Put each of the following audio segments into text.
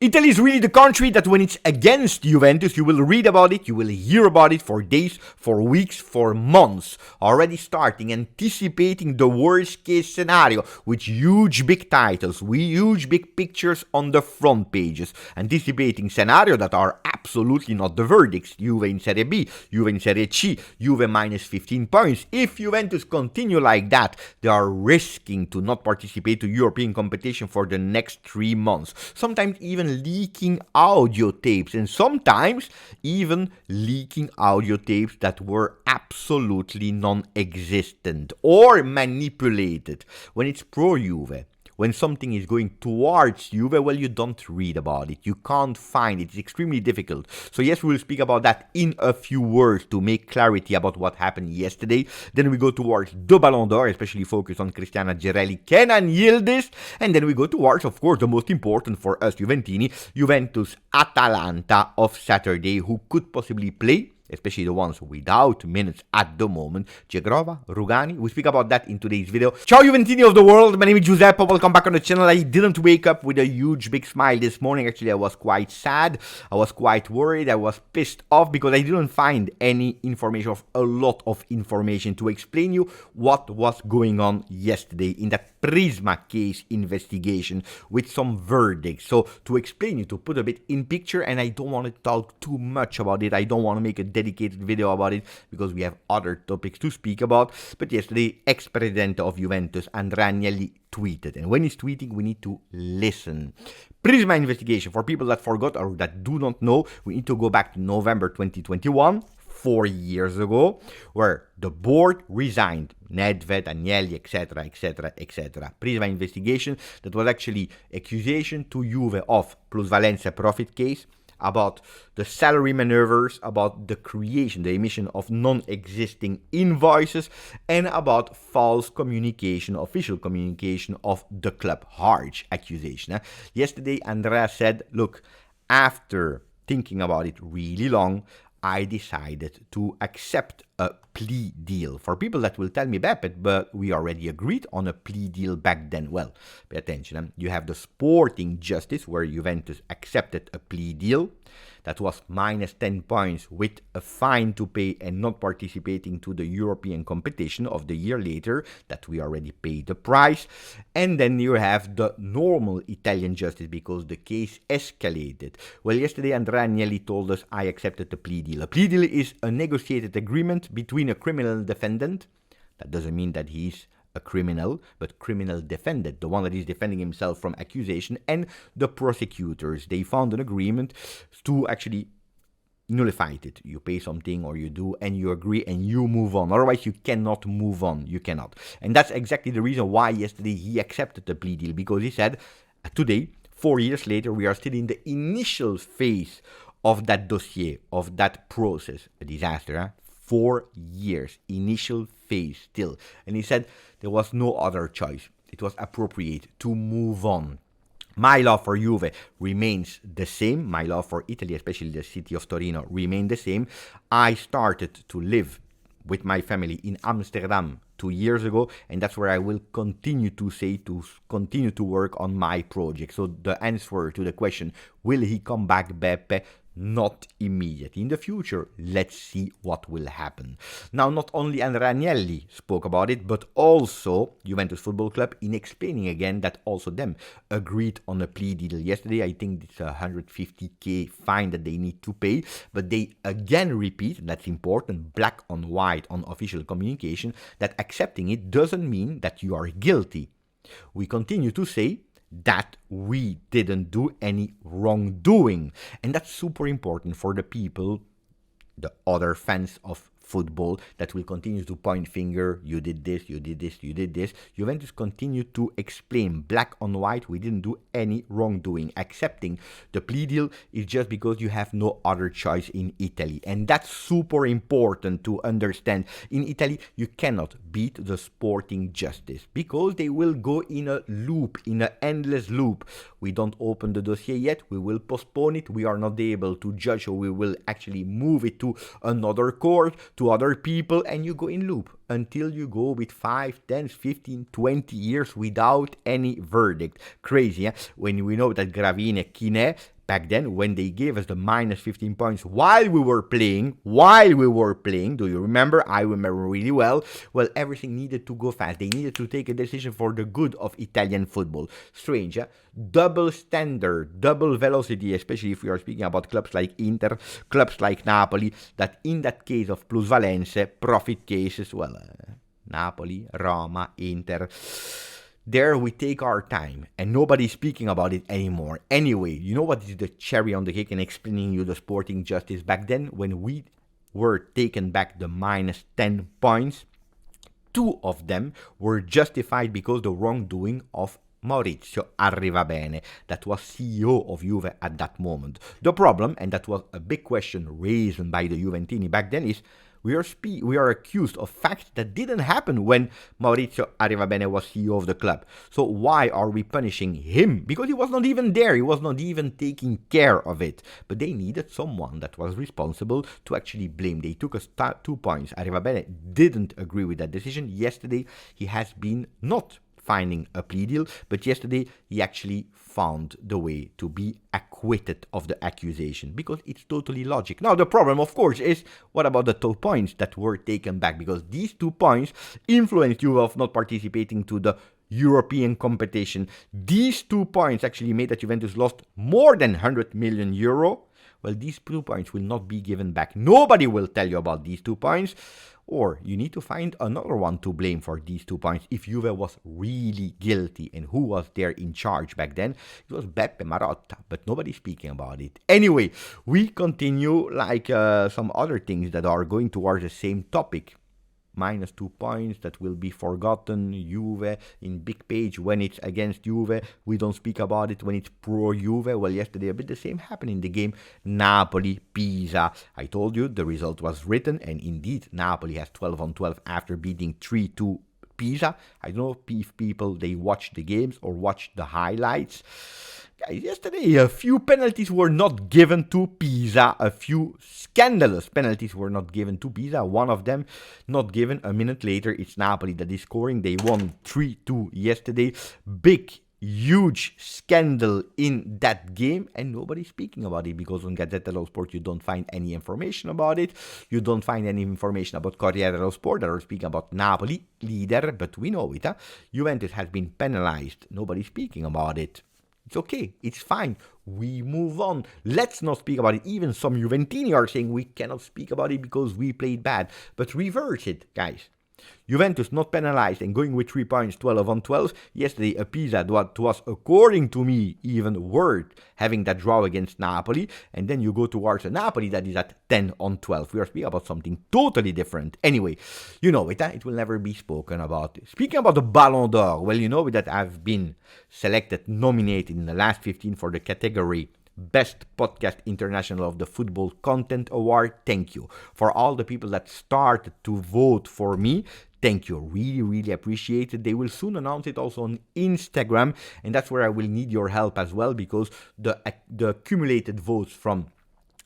Italy is really the country that when it's against Juventus, you will read about it, you will hear about it for days, for weeks, for months. Already starting, anticipating the worst case scenario with huge big titles, with huge big pictures on the front pages. Anticipating scenarios that are absolutely not the verdicts. Juve in Serie B, Juve in Serie C, Juve minus 15 points. If Juventus continue like that, they are risking to not participate to European competition for the next 3 months. Sometimes even leaking audio tapes, and sometimes even leaking audio tapes that were absolutely non-existent or manipulated. When it's pro-Juve, when something is going towards Juve, well, you don't read about it. You can't find it. It's extremely difficult. So yes, we will speak about that in a few words to make clarity about what happened yesterday. Then we go towards the Ballon d'Or, especially focused on Cristiano Gerelli, Ken and Yildiz. And then we go towards, of course, the most important for us Juventini, Juventus Atalanta of Saturday, who could possibly play, especially the ones without minutes at the moment. Cegrova, Rugani, we speak about that in today's video. Ciao Juventini of the world, my name is Giuseppe, welcome back on the channel. I didn't wake up with a huge big smile this morning. Actually, I was quite sad, I was quite worried, I was pissed off because I didn't find any information, of a lot of information to explain you what was going on yesterday in that Prisma case investigation with some verdicts. So to explain you, to put a bit in picture, and I don't want to talk too much about it, I don't want to make a dedicated video about it because we have other topics to speak about. But yesterday, ex-president of Juventus, Andrea Agnelli, tweeted, and when he's tweeting, we need to listen. Prisma investigation, for people that forgot or that do not know, we need to go back to November 2021, 4 years ago, where the board resigned, Nedved, Agnelli, etc., etc., etc. Prisma investigation, that was actually accusation to Juve of plusvalenza profit case, about the salary maneuvers, about the creation, the emission of non-existing invoices, and about false communication, official communication of the club. Harsh accusation. Yesterday, Andrea said, look, after thinking about it really long, I decided to accept a plea deal. For people that will tell me, Beppe, but we already agreed on a plea deal back then. Well, pay attention. You have the sporting justice where Juventus accepted a plea deal that was minus 10 points with a fine to pay and not participating to the European competition of the year later, that we already paid the price. And then you have the normal Italian justice because the case escalated. Well, yesterday Andrea Agnelli told us I accepted the plea deal. A plea deal is a negotiated agreement between a criminal defendant. That doesn't mean that he's a criminal, but criminal defendant, the one that is defending himself from accusation, and the prosecutors. They found an agreement to actually nullify it. You pay something or you do and you agree and you move on. Otherwise, you cannot move on. You cannot. And that's exactly the reason why yesterday he accepted the plea deal, because he said, today, 4 years later, we are still in the initial phase of that dossier, of that process. A disaster, huh? 4 years, initial phase still. And he said there was no other choice. It was appropriate to move on. My love for Juve remains the same. My love for Italy, especially the city of Torino, remained the same. I started to live with my family in Amsterdam 2 years ago, and that's where I will continue to say, to continue to work on my project. So the answer to the question, will he come back, Beppe? Not immediately. In the future, let's see what will happen. Now, not only Andrea Agnelli spoke about it, but also Juventus Football Club in explaining again that also them agreed on a plea deal yesterday. I think it's a 150k fine that they need to pay, but they again repeat, that's important, black on white on official communication, that accepting it doesn't mean that you are guilty. We continue to say that we didn't do any wrongdoing. And that's super important for the people, the other fans of football, that will continue to point finger, you did this, you did this, you did this. Juventus continued to explain black on white, we didn't do any wrongdoing. Accepting the plea deal is just because you have no other choice in Italy. And that's super important to understand. In Italy, you cannot beat the sporting justice because they will go in a loop, in an endless loop. We don't open the dossier yet, we will postpone it, we are not able to judge, or we will actually move it to another court, to other people, and you go in loop until you go with 5, 10, 15, 20 years without any verdict. Crazy, eh? When we know that Gravine, Kine, back then, when they gave us the minus 15 points while we were playing, do you remember? I remember really well. Well, everything needed to go fast. They needed to take a decision for the good of Italian football. Strange, eh? Double standard, double velocity, especially if we are speaking about clubs like Inter, clubs like Napoli, that in that case of plusvalenze, profit cases, well, Napoli, Roma, Inter. There we take our time, and nobody's speaking about it anymore. Anyway, you know what is the cherry on the cake in explaining you the sporting justice back then? When we were taken back the minus 10 points, 2 of them were justified because the wrongdoing of Maurizio Arrivabene, that was CEO of Juve at that moment. The problem, and that was a big question raised by the Juventini back then, is we are accused of facts that didn't happen when Maurizio Arrivabene was CEO of the club. So why are we punishing him? Because he was not even there. He was not even taking care of it. But they needed someone that was responsible to actually blame. They took us 2 points. Arrivabene didn't agree with that decision. Yesterday, he has been not finding a plea deal, but yesterday he actually found the way to be acquitted of the accusation, because it's totally logic. Now the problem, of course, is what about the 2 points that were taken back? Because these 2 points influenced you of not participating to the European competition. These 2 points actually made that Juventus lost more than 100 million euro. Well, these 2 points will not be given back. Nobody will tell you about these 2 points. Or you need to find another one to blame for these 2 points if Juve was really guilty. And who was there in charge back then? It was Beppe Marotta, but nobody's speaking about it. Anyway, we continue like some other things that are going towards the same topic. Minus 2 points that will be forgotten. Juve in big page when it's against Juve. We don't speak about it when it's pro Juve. Well, yesterday a bit the same happened in the game Napoli, Pisa. I told you the result was written, and indeed Napoli has 12 on 12 after beating 3-2 Pisa. I don't know if people, they watch the games or watch the highlights. Guys, yesterday a few penalties were not given to Pisa. A few scandalous penalties were not given to Pisa. One of them not given. A minute later, it's Napoli that is scoring. They won 3-2 yesterday. Big, huge scandal in that game, and nobody's speaking about it, because on Gazzetta dello Sport you don't find any information about it. You don't find any information about Corriere dello Sport that are speaking about Napoli, leader, but we know it. Juventus has been penalized. Nobody's speaking about it. It's okay, it's fine, we move on. Let's not speak about it. Even some Juventini are saying we cannot speak about it because we played bad. But reverse it, guys. Juventus not penalized and going with 3 points, 12 on 12. Yesterday, a Pisa that was, according to me, even worth having that draw against Napoli. And then you go towards a Napoli that is at 10 on 12. We are speaking about something totally different. Anyway, you know it, it will never be spoken about. Speaking about the Ballon d'Or, well, you know that I've been selected, nominated in the last 15 for the category Best Podcast International of the Football Content Award. Thank you. For all the people that started to vote for me, thank you. Really, really appreciate it. They will soon announce it also on Instagram, and that's where I will need your help as well, because the accumulated votes from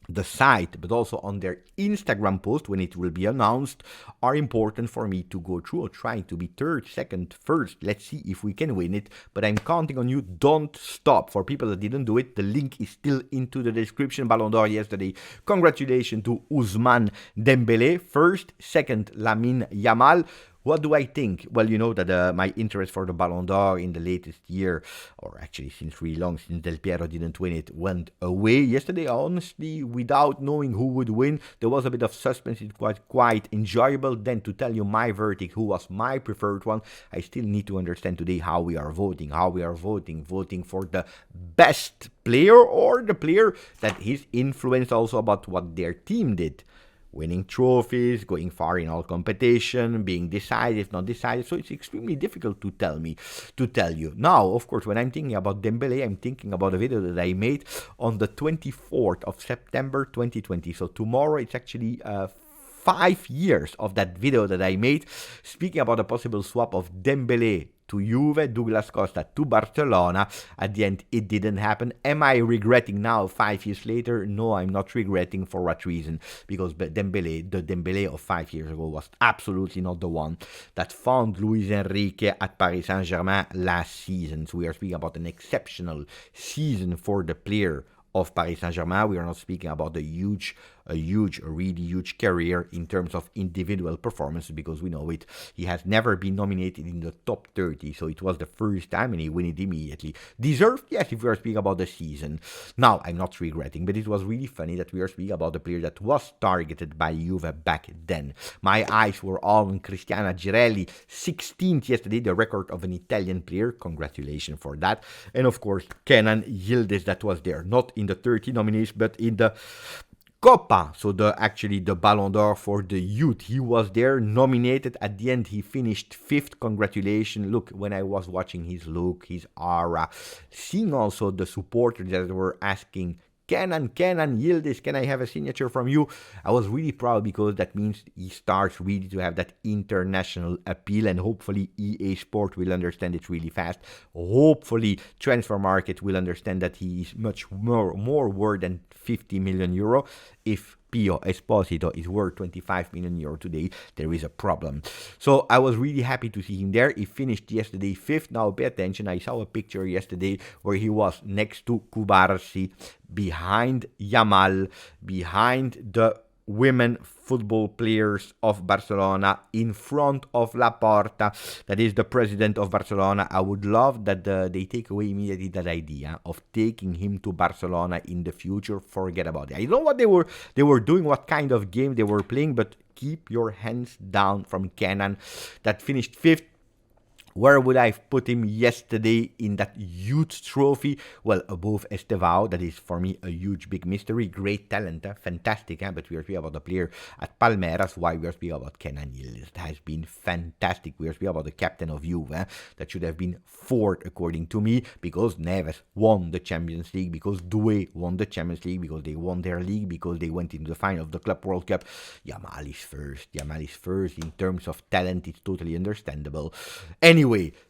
the site, but also on their Instagram post when it will be announced, are important for me to go through, or trying to be third, second, first. Let's see if we can win it, but I'm counting on you. Don't stop. For people that didn't do it, the link is still into the description. Ballon d'Or yesterday. Congratulations to Ousmane Dembele, first, second Lamine Yamal. What do I think? Well, you know that my interest for the Ballon d'Or in the latest year, or actually since really long, since Del Piero didn't win it, went away. Yesterday, honestly, without knowing who would win, there was a bit of suspense. It was quite enjoyable. Then to tell you my verdict, who was my preferred one, I still need to understand today how we are voting. Voting for the best player, or the player that is influenced also about what their team did. Winning trophies, going far in all competition, being decisive, not decisive. So it's extremely difficult to tell you. Now, of course, when I'm thinking about Dembele, I'm thinking about a video that I made on the 24th of September 2020. So tomorrow, it's actually 5 years of that video that I made, speaking about a possible swap of Dembele to Juve, Douglas Costa to Barcelona. At the end, it didn't happen. Am I regretting now 5 years later? No, I'm not regretting. For what reason? Because the Dembele of 5 years ago was absolutely not the one that found Luis Enrique at Paris Saint-Germain last season. So we are speaking about an exceptional season for the player of Paris Saint-Germain. We are not speaking about a really huge career in terms of individual performance, because we know it. He has never been nominated in the top 30, so it was the first time and he won it immediately. Deserved? Yes, if we are speaking about the season. Now, I'm not regretting, but it was really funny that we are speaking about the player that was targeted by Juve back then. My eyes were all on Cristiano Girelli, 16th yesterday, the record of an Italian player. Congratulations for that. And of course, Kenan Yildiz, that was there, not in the 30 nominees, but in the Coppa, so actually the Ballon d'Or for the youth. He was there, nominated. At the end, he finished 5th. Congratulations. Look, when I was watching his look, his aura, seeing also the supporters that were asking, Kenan, Yildiz, can I have a signature from you? I was really proud, because that means he starts really to have that international appeal, and hopefully EA Sport will understand it really fast. Hopefully Transfer Market will understand that he is much more worth than 50 million euro. If Pio Esposito is worth 25 million euro today, there is a problem. So I was really happy to see him there. He finished yesterday 5th. Now pay attention, I saw a picture yesterday where he was next to Cubarsi, behind Yamal, behind the women football players of Barcelona, in front of Laporta, that is the president of Barcelona. I would love that they take away immediately that idea of taking him to Barcelona in the future. Forget about it. I don't know what they were doing, what kind of game they were playing, but keep your hands down from Kenan, that finished 5th. Where would I have put him yesterday in that youth trophy? Well, above Estevao, that is for me a huge big mystery. Great talent, fantastic, but we are speaking about the player at Palmeiras. Why we are speaking about Kenan Yildiz? It has been fantastic. We are speaking about the captain of Juve, that should have been 4th according to me, because Neves won the Champions League, because Doué won the Champions League, because they won their league, because they went into the final of the Club World Cup. Yamal is first. In terms of talent, it's totally understandable. Anyway,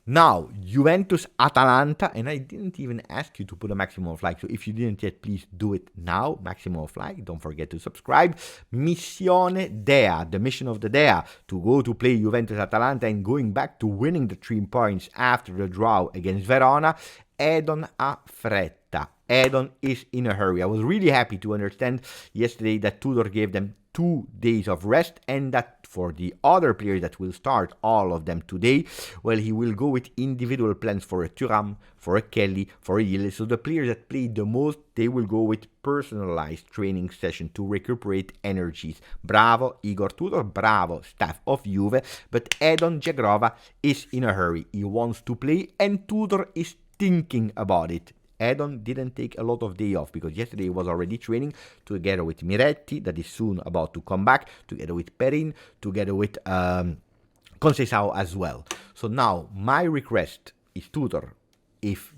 now Juventus Atalanta, and I didn't even ask you to put a maximum of like, so if you didn't yet, please do it now. Maximum of like, don't forget to subscribe. Missione Dea, the mission of the Dea, to go to play Juventus Atalanta and going back to winning the 3 points after the draw against Verona. Edon ha fretta. Edon is in a hurry. I was really happy to understand yesterday that Tudor gave them 2 days of rest, and that for the other players that will start, all of them today, well, he will go with individual plans for a Thuram, for a Kelly, for a Yildiz. So the players that played the most, they will go with personalized training session to recuperate energies. Bravo Igor Tudor, bravo staff of Juve, but Edon Jagrova is in a hurry. He wants to play, and Tudor is thinking about it. Edon didn't take a lot of day off, because yesterday he was already training together with Miretti, that is soon about to come back, together with Perin, together with Conceição as well. So now my request is, Tudor, if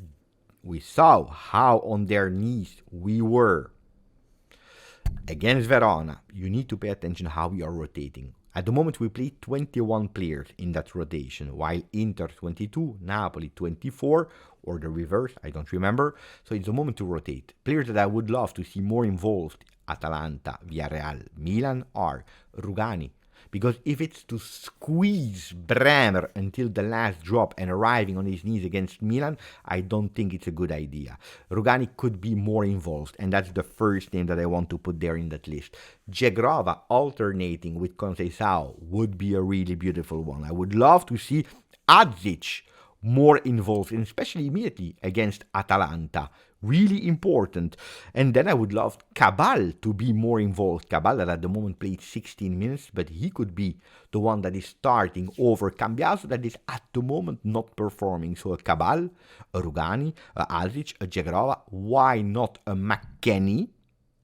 we saw how on their knees we were against Verona, you need to pay attention how we are rotating. At the moment, we play 21 players in that rotation, while Inter 22, Napoli 24, or the reverse, I don't remember. So it's the moment to rotate. Players that I would love to see more involved, Atalanta, Villarreal, Milan, are Rugani. Because if it's to squeeze Bremer until the last drop and arriving on his knees against Milan, I don't think it's a good idea. Rugani could be more involved, and that's the first name that I want to put there in that list. Jagrova alternating with Conceição would be a really beautiful one. I would love to see Adzic more involved, and especially immediately against Atalanta. Really important. And then I would love Cabal to be more involved. Cabal that at the moment played 16 minutes, but he could be the one that is starting over Cambiaso, that is at the moment not performing. So a Cabal, a Rugani, a Azic, a Jagrova, why not a McKennie?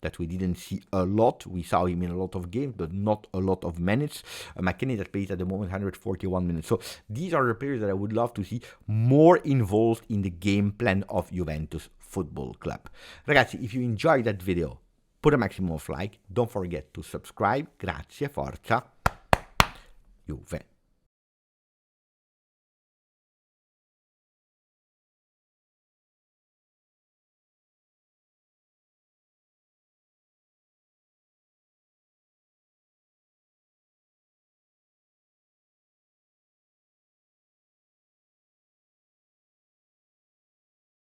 That we didn't see a lot. We saw him in a lot of games, but not a lot of minutes. McKennie that plays at the moment 141 minutes. So these are the players that I would love to see more involved in the game plan of Juventus Football Club. Ragazzi, if you enjoyed that video, put a maximum of like. Don't forget to subscribe. Grazie, forza, Juve.